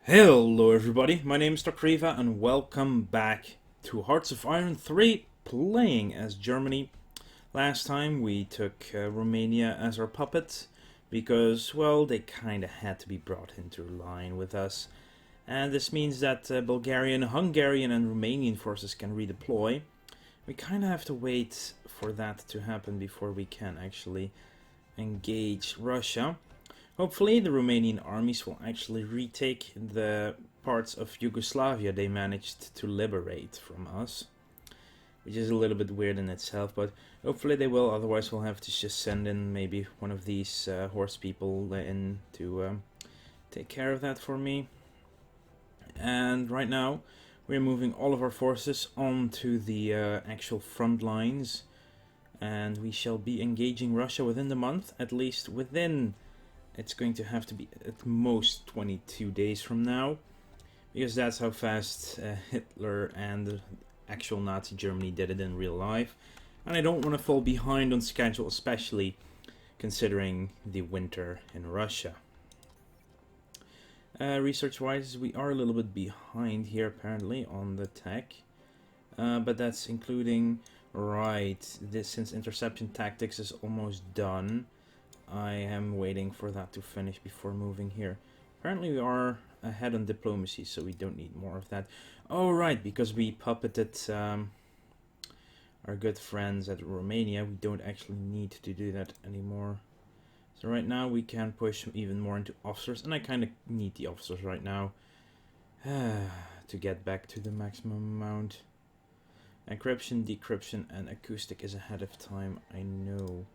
Hello everybody, my name is Dr. Riva and welcome back to Hearts of Iron 3, playing as Germany. Last time we took Romania as our puppet because, well, they kinda had to be brought into line with us. And this means that Bulgarian, Hungarian and Romanian forces can redeploy. We kinda have to wait for that to happen before we can actually engage Russia. Hopefully the Romanian armies will actually retake the parts of Yugoslavia they managed to liberate from us. Which is a little bit weird in itself, but hopefully they will, otherwise we'll have to just send in maybe one of these horse people in to take care of that for me. And right now we're moving all of our forces onto the actual front lines, and we shall be engaging Russia within the month, at least within... It's going to have to be at most 22 days from now, because that's how fast Hitler and the actual Nazi Germany did it in real life. And I don't want to fall behind on schedule, especially considering the winter in Russia. Research-wise, we are a little bit behind here apparently on the tech, but that's including, right, this, since interception tactics is almost done. I am waiting for that to finish before moving here. Apparently we are ahead on diplomacy, so we don't need more of that. Oh right, because we puppeted our good friends at Romania, we don't actually need to do that anymore. So right now we can push even more into officers, and I kind of need the officers right now to get back to the maximum amount. Encryption, decryption, and acoustic is ahead of time, I know.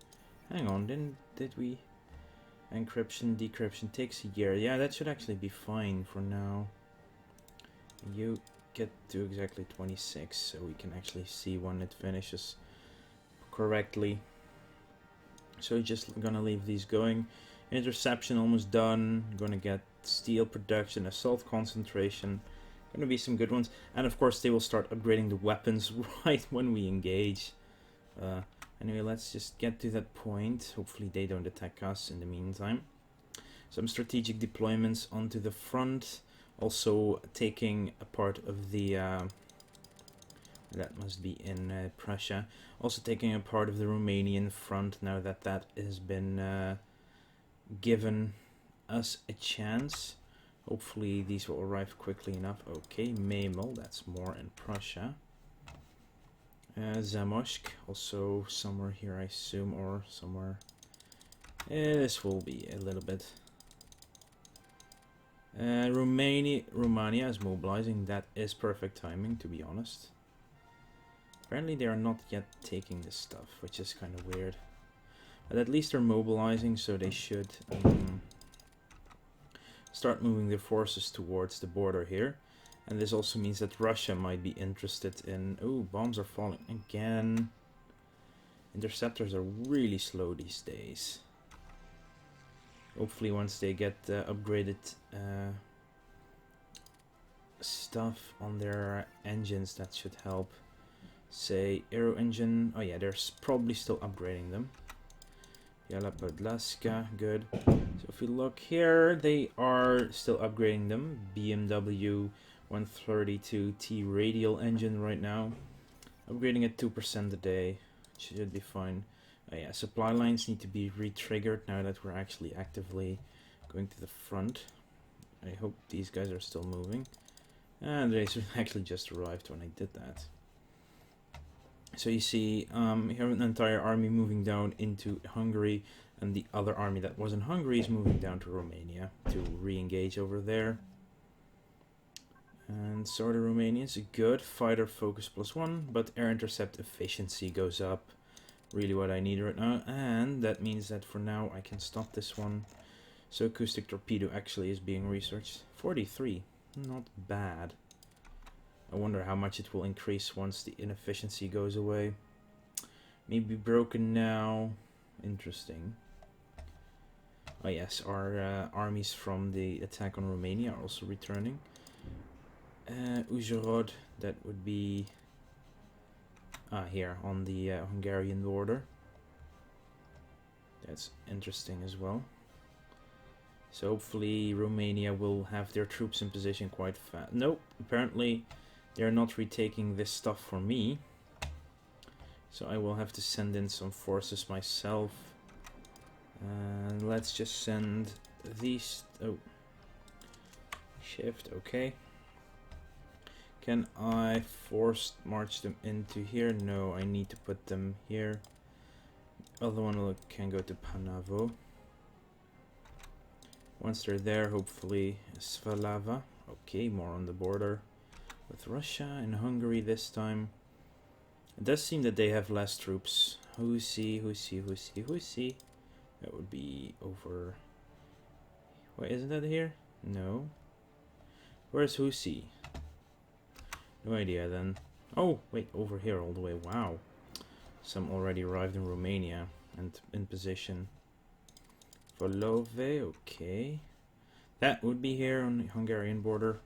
Hang on, did we... Encryption, decryption takes a year. Yeah, that should actually be fine for now. You get to exactly 26, so we can actually see when it finishes correctly. So just gonna leave these going. Interception almost done. Gonna get steel production, assault concentration. Gonna be some good ones. And of course they will start upgrading the weapons right when we engage. Anyway, let's just get to that point. Hopefully they don't attack us in the meantime. Some strategic deployments onto the front. Also taking a part of the... that must be in Prussia. Also taking a part of the Romanian front now that that has been given us a chance. Hopefully these will arrive quickly enough. Okay, Memel, that's more in Prussia. Zamoshk, also somewhere here I assume, or somewhere... this will be a little bit... Romania is mobilizing. That is perfect timing, to be honest. Apparently they are not yet taking this stuff, which is kind of weird. But at least they're mobilizing, so they should start moving their forces towards the border here. And this also means that Russia might be interested in... Oh, bombs are falling again. Interceptors are really slow these days. Hopefully once they get upgraded stuff on their engines, that should help. Say, aero engine... Oh yeah, they're probably still upgrading them. Yala Podlaska, good. So if we look here, they are still upgrading them. BMW 132T radial engine right now. Upgrading at 2% a day. Should be fine. Yeah, supply lines need to be re-triggered now that we're actually actively going to the front. I hope these guys are still moving. And they actually just arrived when I did that. So you see, you have an entire army moving down into Hungary, and the other army that was in Hungary is moving down to Romania to re-engage over there. And so are the Romanians. Good. Fighter focus +1, but air intercept efficiency goes up. Really what I need right now. And that means that for now I can stop this one. So acoustic torpedo actually is being researched. 43. Not bad. I wonder how much it will increase once the inefficiency goes away. Maybe broken now. Interesting. Oh yes, our armies from the attack on Romania are also returning. Uzhhorod, that would be here on the Hungarian border. That's interesting as well. So hopefully Romania will have their troops in position quite fast. Nope, apparently they're not retaking this stuff for me. So I will have to send in some forces myself. And let's just send these... Oh. Shift, okay. Can I force march them into here? No, I need to put them here. Other one can go to Panavo. Once they're there, hopefully Svalava. Okay, more on the border with Russia and Hungary this time. It does seem that they have less troops. Husi. That would be over... Wait, isn't that here? No. Where's Husi? No idea then. Oh, wait, over here all the way. Wow. Some already arrived in Romania and in position. Volove, okay. That would be here on the Hungarian border.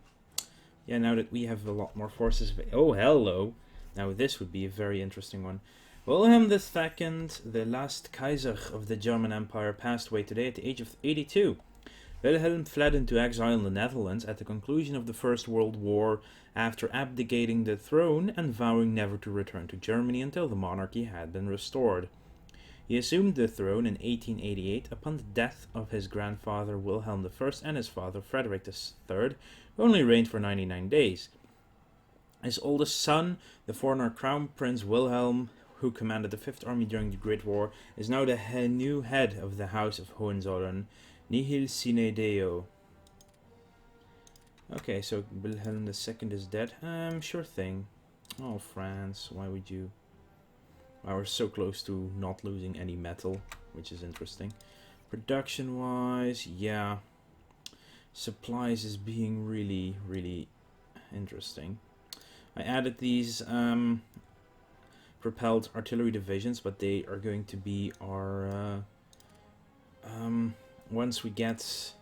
Yeah, now that we have a lot more forces. Oh, hello. Now this would be a very interesting one. Wilhelm II, the last Kaiser of the German Empire, passed away today at the age of 82. Wilhelm fled into exile in the Netherlands at the conclusion of the First World War after abdicating the throne and vowing never to return to Germany until the monarchy had been restored. He assumed the throne in 1888 upon the death of his grandfather Wilhelm I and his father Frederick III, who only reigned for 99 days. His oldest son, the former Crown Prince Wilhelm, who commanded the Fifth Army during the Great War, is now the new head of the House of Hohenzollern. Nihil sine Deo. Okay, so Wilhelm II is dead. Sure thing. Oh, France, why would you... Well, we're so close to not losing any metal, which is interesting. Production-wise, yeah. Supplies is being really, really interesting. I added these propelled artillery divisions, but they are going to be our... once we get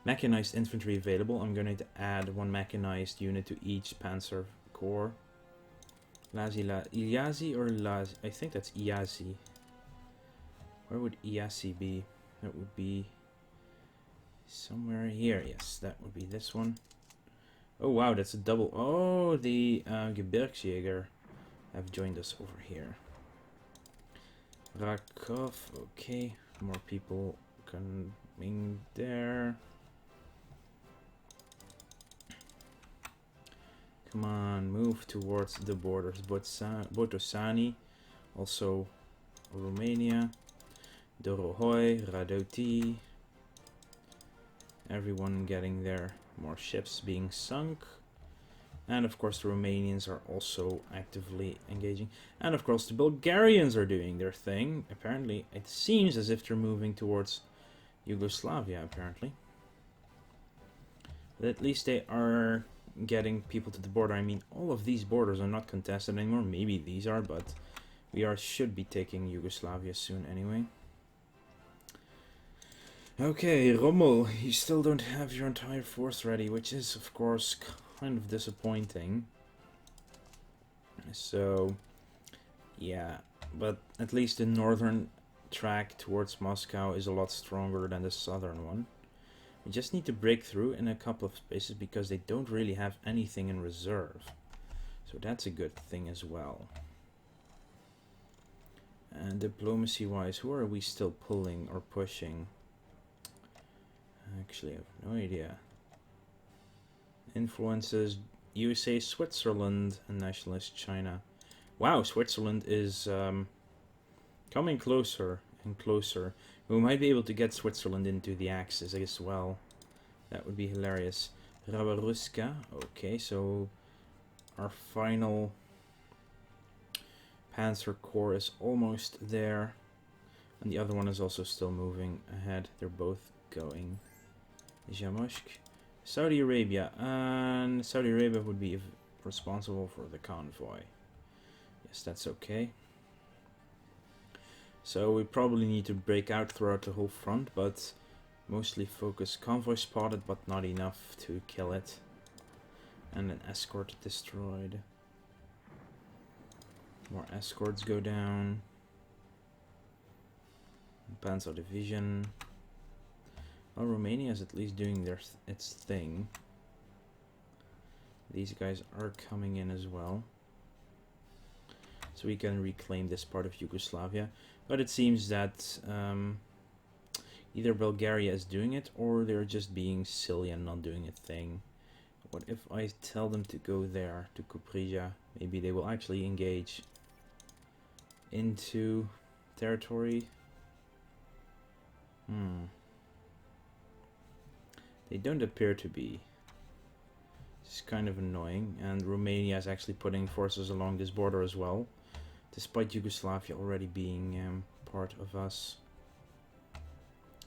mechanized infantry available, I'm going to add one mechanized unit to each Panzer Corps. Iasi or Lazi? I think that's Iasi. Where would Iasi be? That would be somewhere here. Yes, that would be this one. Oh wow, that's a double. Oh, the Gebirgsjäger have joined us over here. Rakov, okay. More people coming there. Come on, move towards the borders. Botosani, also Romania. Dorohoi, Radoti. Everyone getting there. More ships being sunk. And of course the Romanians are also actively engaging. And of course the Bulgarians are doing their thing. Apparently it seems as if they're moving towards Yugoslavia, apparently. But at least they are getting people to the border. I mean, all of these borders are not contested anymore. Maybe these are, but we should be taking Yugoslavia soon anyway. Okay, Rommel, you still don't have your entire force ready, which is of course kind of disappointing. So, yeah, but at least the northern track towards Moscow is a lot stronger than the southern one. We just need to break through in a couple of spaces because they don't really have anything in reserve. So that's a good thing as well. And diplomacy-wise, who are we still pulling or pushing? Actually, I have no idea. Influences USA, Switzerland, and nationalist China. Wow, Switzerland is coming closer and closer. We might be able to get Switzerland into the Axis as well. That would be hilarious. Rabaruska. Okay, so our final Panzer Corps is almost there. And the other one is also still moving ahead. They're both going. Zamoshk. Saudi Arabia. And Saudi Arabia would be responsible for the convoy. Yes, that's okay. So we probably need to break out throughout the whole front, but mostly focus. Convoy spotted, but not enough to kill it. And an escort destroyed. More escorts go down. Panzer Division. Well, Romania is at least doing its thing. These guys are coming in as well. So we can reclaim this part of Yugoslavia. But it seems that either Bulgaria is doing it, or they're just being silly and not doing a thing. What if I tell them to go there, to Kuprija? Maybe they will actually engage into territory. They don't appear to be. It's kind of annoying, and Romania is actually putting forces along this border as well, despite Yugoslavia already being part of us.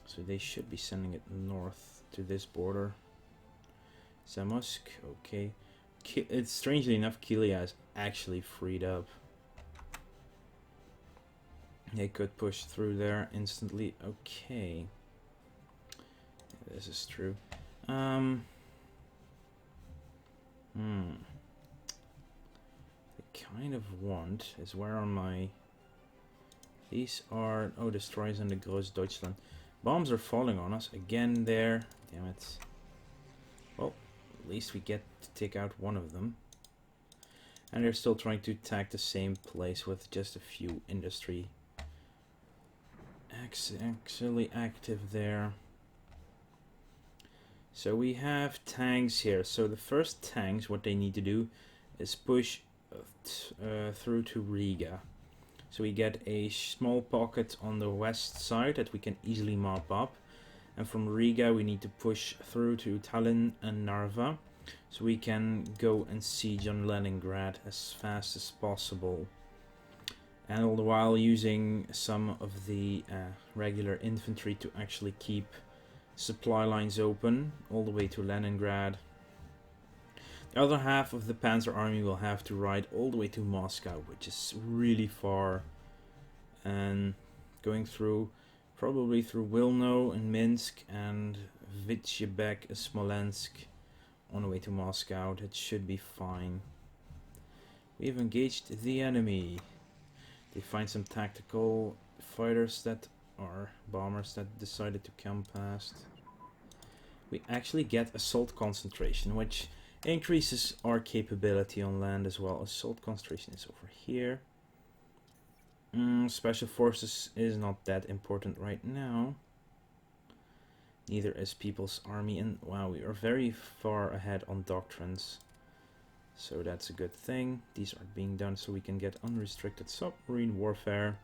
So they should be sending it north to this border. Zamosk, okay. It's strangely enough, Kilia is actually freed up. They could push through there instantly. Okay. This is true. They kind of want is where are my... These are... Oh, destroys in the Groß Deutschland. Bombs are falling on us again there. Damn it. Well, at least we get to take out one of them. And they're still trying to attack the same place with just a few industry actually active there. So we have tanks here. So the first tanks, what they need to do is push through to Riga. So we get a small pocket on the west side that we can easily mop up. And from Riga we need to push through to Tallinn and Narva. So we can go and siege on Leningrad as fast as possible. And all the while using some of the regular infantry to actually keep supply lines open all the way to Leningrad. The other half of the Panzer Army will have to ride all the way to Moscow, which is really far, and going through, probably through Wilno and Minsk and Vytchebek and Smolensk on the way to Moscow. That should be fine. We've engaged the enemy. They find some tactical fighters that are bombers that decided to come past. We actually get assault concentration, which increases our capability on land as well. Assault concentration is over here. Special forces is not that important right now. Neither is People's Army, and wow, we are very far ahead on doctrines. So that's a good thing. These are being done so we can get unrestricted submarine warfare.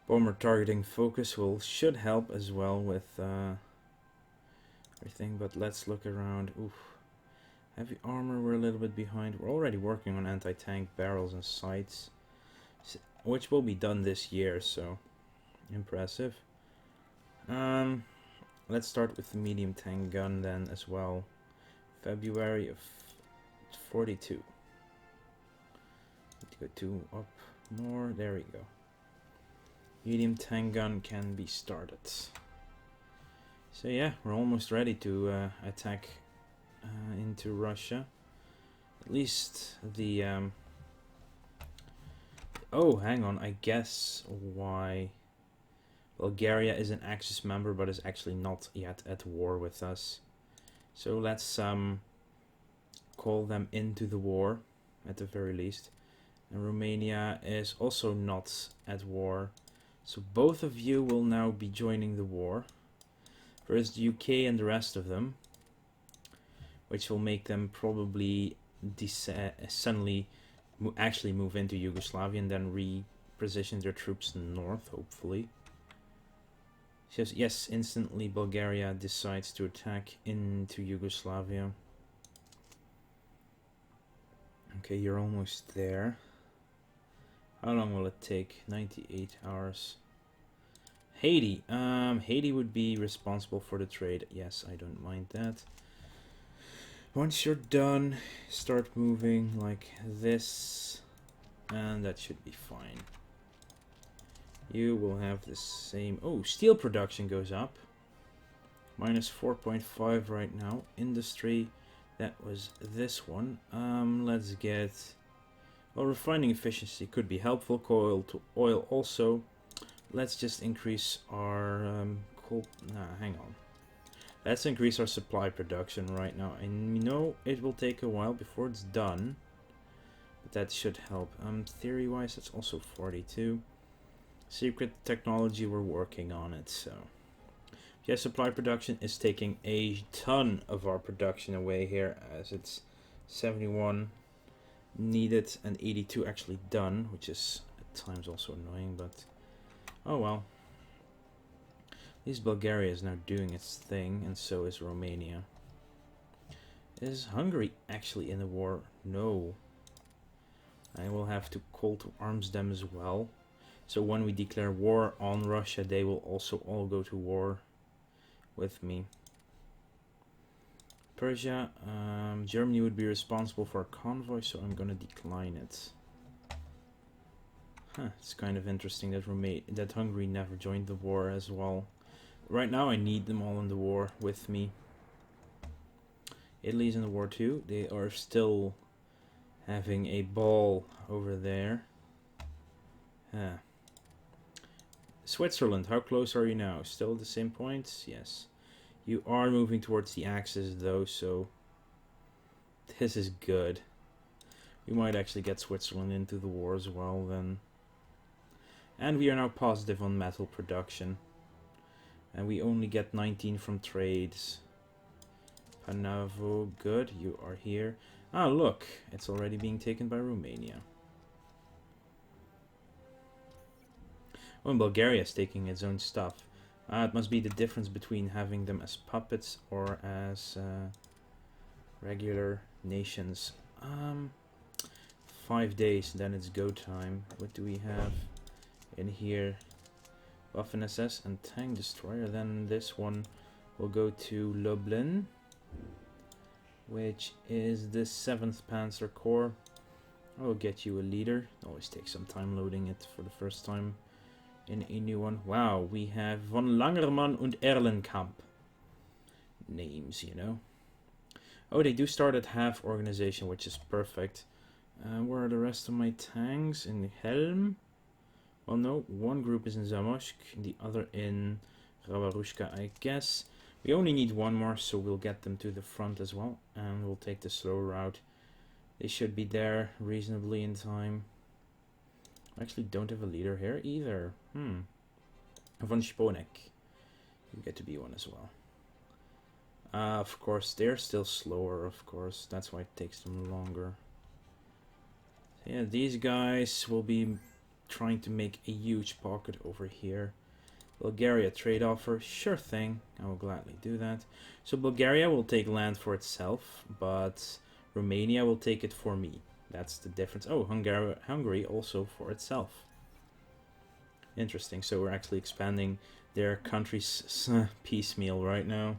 Bomber targeting focus should help as well with everything, but let's look around. Oof. Heavy armor, we're a little bit behind. We're already working on anti-tank barrels and sights, which will be done this year, so impressive. Let's start with the medium tank gun then as well. February of 42. Need to go 2 up more. There we go. Medium tank gun can be started. So yeah, we're almost ready to attack into Russia. At least the... Oh, hang on. I guess why Bulgaria is an Axis member but is actually not yet at war with us. So let's call them into the war at the very least. And Romania is also not at war. So both of you will now be joining the war. First the UK and the rest of them, which will make them probably suddenly actually move into Yugoslavia and then reposition their troops north, hopefully. So yes, instantly Bulgaria decides to attack into Yugoslavia. Okay, you're almost there. How long will it take? 98 hours. Haiti. Haiti would be responsible for the trade. Yes, I don't mind that. Once you're done, start moving like this. And that should be fine. You will have the same... Oh, steel production goes up. Minus 4.5 right now. Industry, that was this one. Let's get... Well, refining efficiency could be helpful. Coal to oil also. Let's just increase our coal... Nah, hang on. Let's increase our supply production right now. I know it will take a while before it's done. But that should help. Theory-wise, that's also 42. Secret technology, we're working on it, so... Yeah, supply production is taking a ton of our production away here, as it's 71 needed and 82 actually done, which is at times also annoying, but oh well. At least Bulgaria is now doing its thing, and so is Romania. Is Hungary actually in the war? No. I will have to call to arms them as well. So when we declare war on Russia, they will also all go to war with me. Persia, Germany would be responsible for a convoy, so I'm gonna decline it. Huh, it's kind of interesting that Hungary never joined the war as well. Right now I need them all in the war with me. Italy's in the war too. They are still having a ball over there. Huh. Switzerland, how close are you now? Still at the same points? Yes. You are moving towards the Axis though, so this is good. We might actually get Switzerland into the war as well then. And we are now positive on metal production. And we only get 19 from trades. Panavo, good, you are here. Ah, look, it's already being taken by Romania. Oh, and Bulgaria is taking its own stuff. It must be the difference between having them as puppets or as regular nations. 5 days, then it's go time. What do we have in here? Waffen SS and tank destroyer. Then this one will go to Lublin, which is the 7th Panzer Corps. I will get you a leader. Always takes some time loading it for the first time in a new one. Wow, we have von Langermann und Erlenkamp. Names, you know. Oh, they do start at half organization, which is perfect. Where are the rest of my tanks? In Helm? Well, no, one group is in Zamoshk, the other in Rabarushka, I guess. We only need one more, so we'll get them to the front as well, and we'll take the slow route. They should be there reasonably in time. I actually don't have a leader here either. Von Sponek. You get to be one as well. Of course, they're still slower, of course. That's why it takes them longer. So yeah, these guys will be trying to make a huge pocket over here. Bulgaria trade offer, sure thing, I will gladly do that. So Bulgaria will take land for itself, but Romania will take it for me. That's the difference. Oh, Hungary also for itself. Interesting, so we're actually expanding their countries piecemeal right now.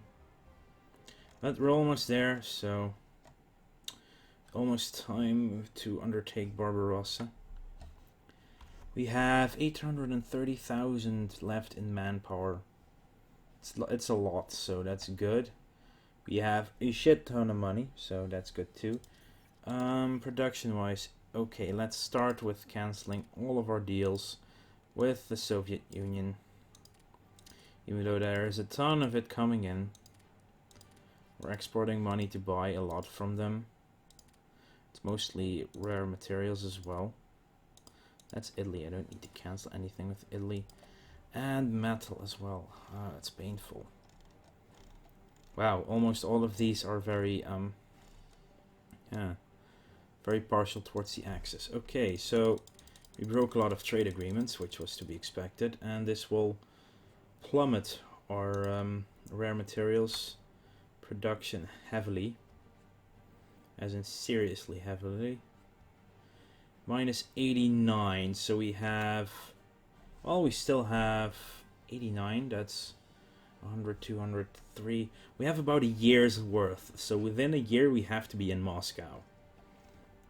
But we're almost there, so almost time to undertake Barbarossa. We have 830,000 left in manpower. It's a lot, so that's good. We have a shit ton of money, so that's good too. Production-wise, okay, let's start with canceling all of our deals with the Soviet Union. Even though there is a ton of it coming in, we're exporting money to buy a lot from them. It's mostly rare materials as well. That's Italy. I don't need to cancel anything with Italy. And metal as well. That's painful. Wow, almost all of these are very very partial towards the Axis. Okay, so we broke a lot of trade agreements, which was to be expected, and this will plummet our rare materials production heavily, as in seriously heavily. Minus 89, so we have, well, we still have 89, that's 100, 200, 3. We have about a year's worth, so within a year we have to be in Moscow,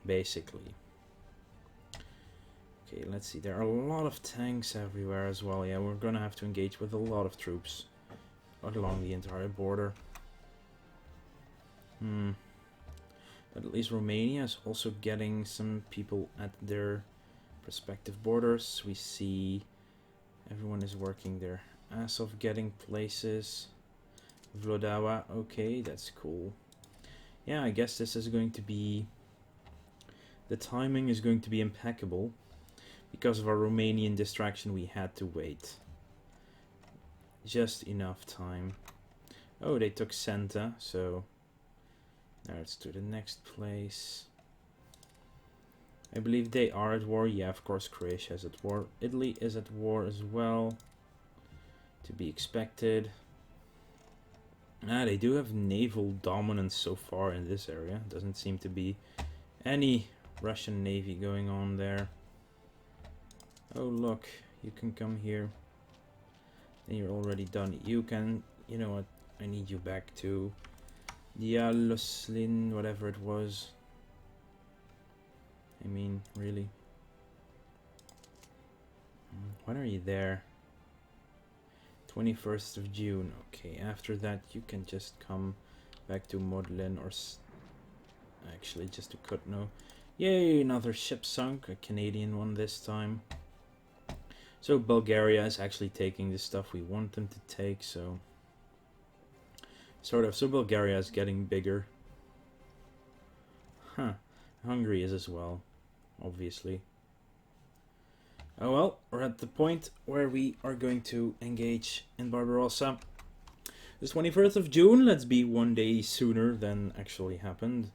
basically. Okay, let's see, there are a lot of tanks everywhere as well. Yeah, we're gonna have to engage with a lot of troops along the entire border. But at least Romania is also getting some people at their respective borders. We see everyone is working their as of getting places. Vlodawa, okay, that's cool. Yeah, I guess this is going to be... The timing is going to be impeccable. Because of our Romanian distraction, we had to wait. Just enough time. Oh, they took Santa, so... Now let's do the next place. I believe they are at war. Yeah, of course, Croatia is at war. Italy is at war as well. To be expected. They do have naval dominance so far in this area. Doesn't seem to be any Russian navy going on there. Oh, look. You can come here. Then you're already done. You can... You know what? I need you back to... Dialoslin, whatever it was. I mean, really. When are you there? 21st of June. Okay, after that you can just come back to Modlin or... Actually, just to Kutno. Yay, another ship sunk. A Canadian one this time. So Bulgaria is actually taking the stuff we want them to take, so... Sort of. So Bulgaria is getting bigger. Huh. Hungary is as well, obviously. Oh well, we're at the point where we are going to engage in Barbarossa. It's 21st of June, let's be one day sooner than actually happened.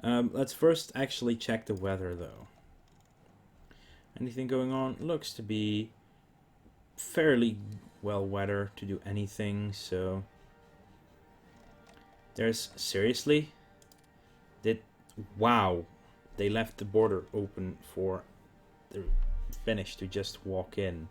Let's first actually check the weather though. Anything going on? Looks to be fairly well weather to do anything, so... There's... Seriously? Wow. They left the border open for the Finnish to just walk in.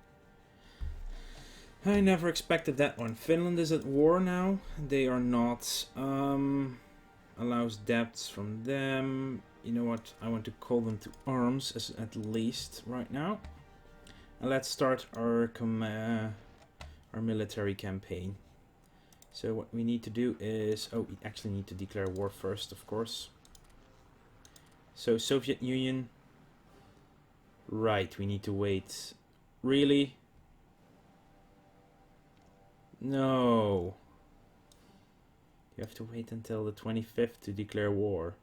I never expected that one. Finland is at war now. They are not. Allows debts from them. You know what? I want to call them to arms at least right now. And let's start our military campaign. So what we need to do is... Oh, we actually need to declare war first, of course. So, Soviet Union. Right, we need to wait. Really? No. You have to wait until the 25th to declare war.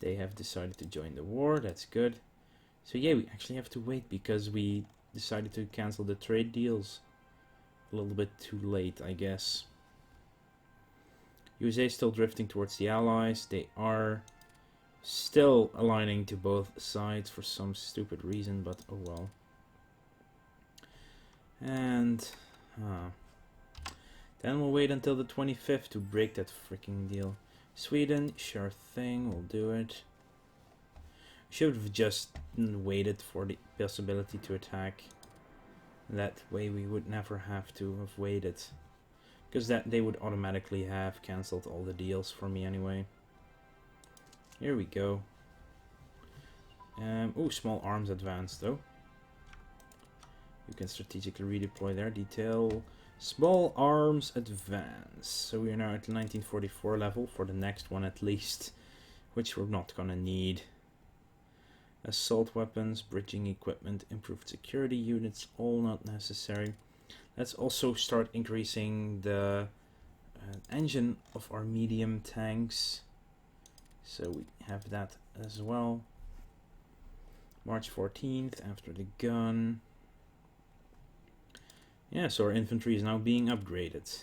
They have decided to join the war, that's good. So yeah, we actually have to wait because we decided to cancel the trade deals. A little bit too late, I guess. USA is still drifting towards the Allies. They are still aligning to both sides for some stupid reason, but oh well. And then we'll wait until the 25th to break that freaking deal. Sweden, sure thing, we'll do it. Should have just waited for the possibility to attack. That way we would never have to have waited. Because that they would automatically have cancelled all the deals for me anyway. Here we go. Oh, small arms advance though. You can strategically redeploy there. Detail. Small arms advance. So we are now at the 1944 level for the next one at least. Which we're not gonna need. Assault weapons, bridging equipment, improved security units, all not necessary. Let's also start increasing the engine of our medium tanks. So we have that as well. March 14th, after the gun. Yeah, so our infantry is now being upgraded.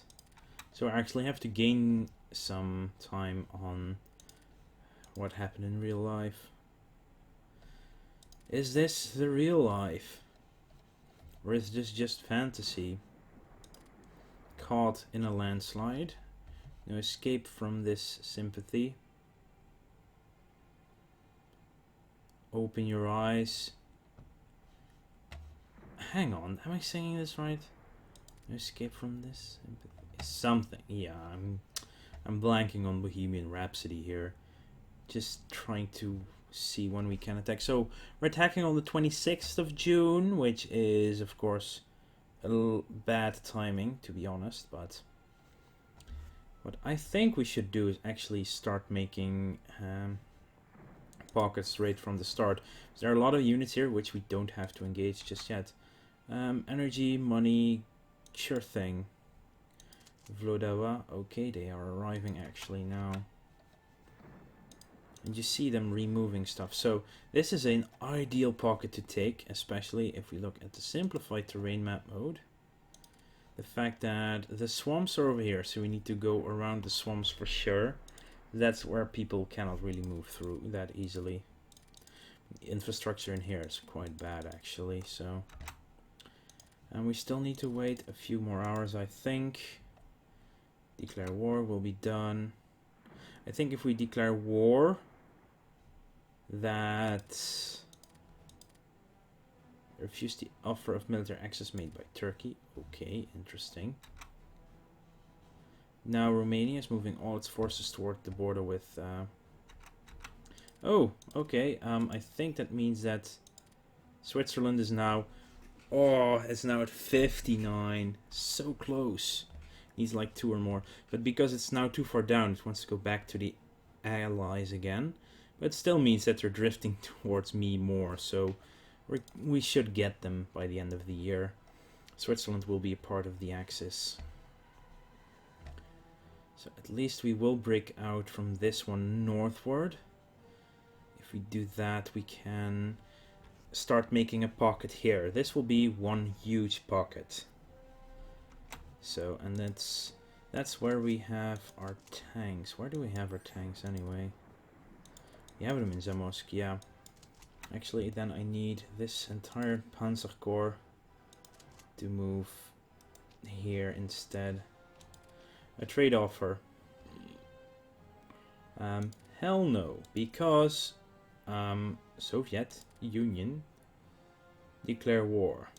So I actually have to gain some time on what happened in real life. Is this the real life? Or is this just fantasy? Caught in a landslide. No escape from this sympathy. Open your eyes. Hang on, am I saying this right? No escape from this sympathy. Something. Yeah, I'm blanking on Bohemian Rhapsody here. Just trying to see when we can attack. So we're attacking on the 26th of June, which is of course a little bad timing to be honest, but what I think we should do is actually start making pockets right from the start. There are a lot of units here which we don't have to engage just yet. Energy, money, sure thing. Vlodava, okay, they are arriving actually now. And you see them removing stuff. So this is an ideal pocket to take, especially if we look at the simplified terrain map mode. The fact that the swamps are over here, so we need to go around the swamps for sure. That's where people cannot really move through that easily. The infrastructure in here is quite bad actually, so. And we still need to wait a few more hours, I think. Declare war will be done. I think if we declare war, that refuse the offer of military access made by Turkey. Okay, interesting. Now Romania is moving all its forces toward the border with... oh, okay. I think that means that Switzerland is now... oh, it's now at 59. So close. Needs like 2 or more. But because it's now too far down, it wants to go back to the Allies again. But it still means that they're drifting towards me more. So we should get them by the end of the year. Switzerland will be a part of the Axis. So at least we will break out from this one northward. If we do that, we can start making a pocket here. This will be one huge pocket. So, and that's where we have our tanks. Where do we have our tanks anyway? We have them in Zamosk, yeah. Actually, then I need this entire Panzer Corps to move here instead. A trade offer. Hell no, because Soviet Union declare war.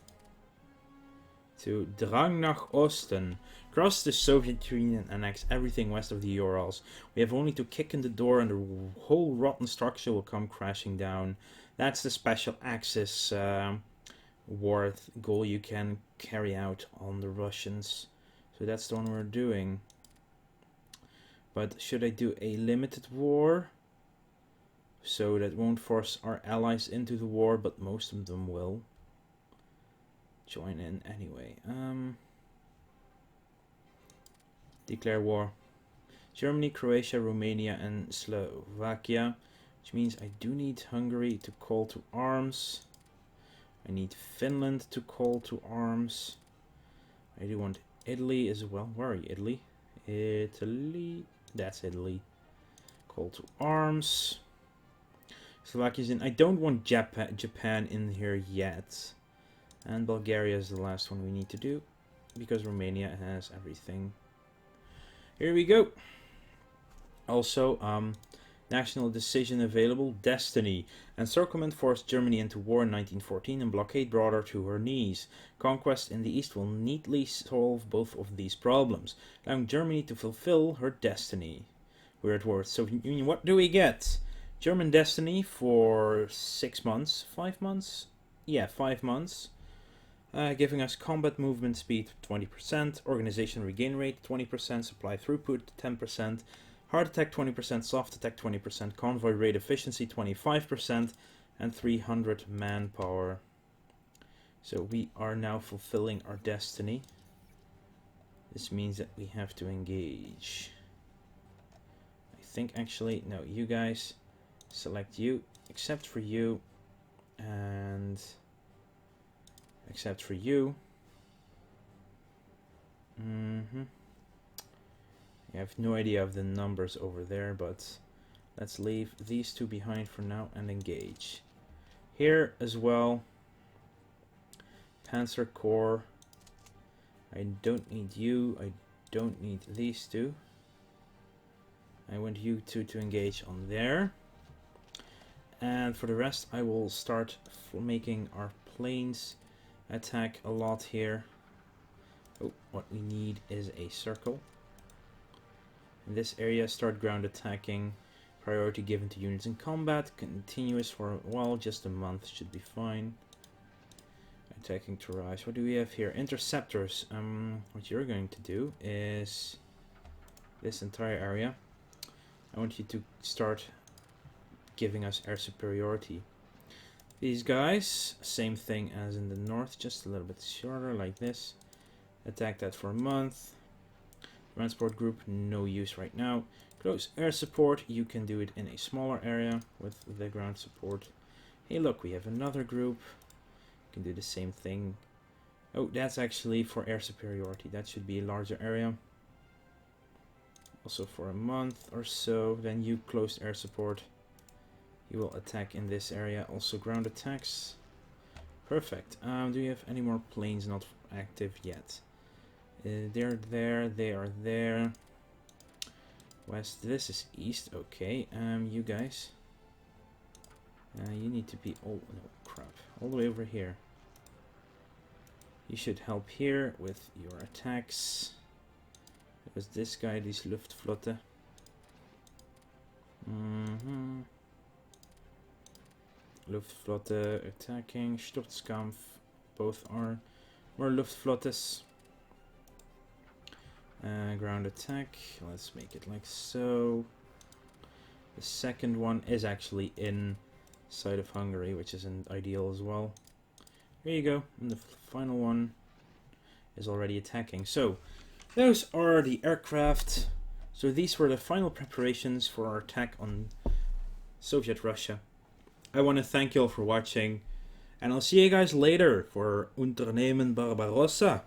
To Drang nach Osten. Cross the Soviet Union and annex everything west of the Urals. We have only to kick in the door and the whole rotten structure will come crashing down. That's the special Axis war goal you can carry out on the Russians. So that's the one we're doing. But should I do a limited war? So that won't force our allies into the war, but most of them will join in anyway. Declare war. Germany, Croatia, Romania and Slovakia. Which means I do need Hungary to call to arms. I need Finland to call to arms. I do want Italy as well. Where are you, Italy? Italy. That's Italy. Call to arms. Slovakia's in. I don't want Japan in here yet. And Bulgaria is the last one we need to do. Because Romania has everything. Here we go. Also, national decision available. Destiny. Encirclement forced Germany into war in 1914 and blockade brought her to her knees. Conquest in the east will neatly solve both of these problems, allowing Germany to fulfill her destiny. We're at war with the Soviet Union. What do we get? German destiny for 6 months. 5 months? Yeah, 5 months. Giving us combat movement speed 20%, organization regain rate 20%, supply throughput 10%, hard attack 20%, soft attack 20%, convoy rate efficiency 25%, and 300 manpower. So we are now fulfilling our destiny. This means that we have to engage. I think actually, no, you guys, select you, except for you, and... except for you. I have no idea of the numbers over there, but let's leave these two behind for now and engage. Here as well, Panzer Corps. I don't need you, I don't need these two. I want you two to engage on there. And for the rest, I will start making our planes attack a lot here. Oh, what we need is a circle. In this area, start ground attacking. Priority given to units in combat. Continuous for a while, just a month should be fine. Attacking Taraj. What do we have here? Interceptors. What you're going to do is this entire area. I want you to start giving us air superiority. These guys, same thing as in the north, just a little bit shorter like this. Attack that for a month. Transport group, no use right now. Close air support, you can do it in a smaller area with the ground support. Hey look, we have another group. You can do the same thing. Oh, that's actually for air superiority. That should be a larger area. Also for a month or so, then you close air support. You will attack in this area, also ground attacks. Perfect. Do you have any more planes not active yet? They're there, they are there. West, this is east, okay. You guys. You need to be, oh no, crap. All the way over here. You should help here with your attacks. It was this guy, this Luftflotte. Luftflotte attacking, Sturzkampf, both are more Luftflottes. Ground attack, let's make it like so. The second one is actually inside of Hungary, which isn't ideal as well. Here you go, and the final one is already attacking. So, those are the aircraft. So these were the final preparations for our attack on Soviet Russia. I want to thank you all for watching, and I'll see you guys later for Unternehmen Barbarossa.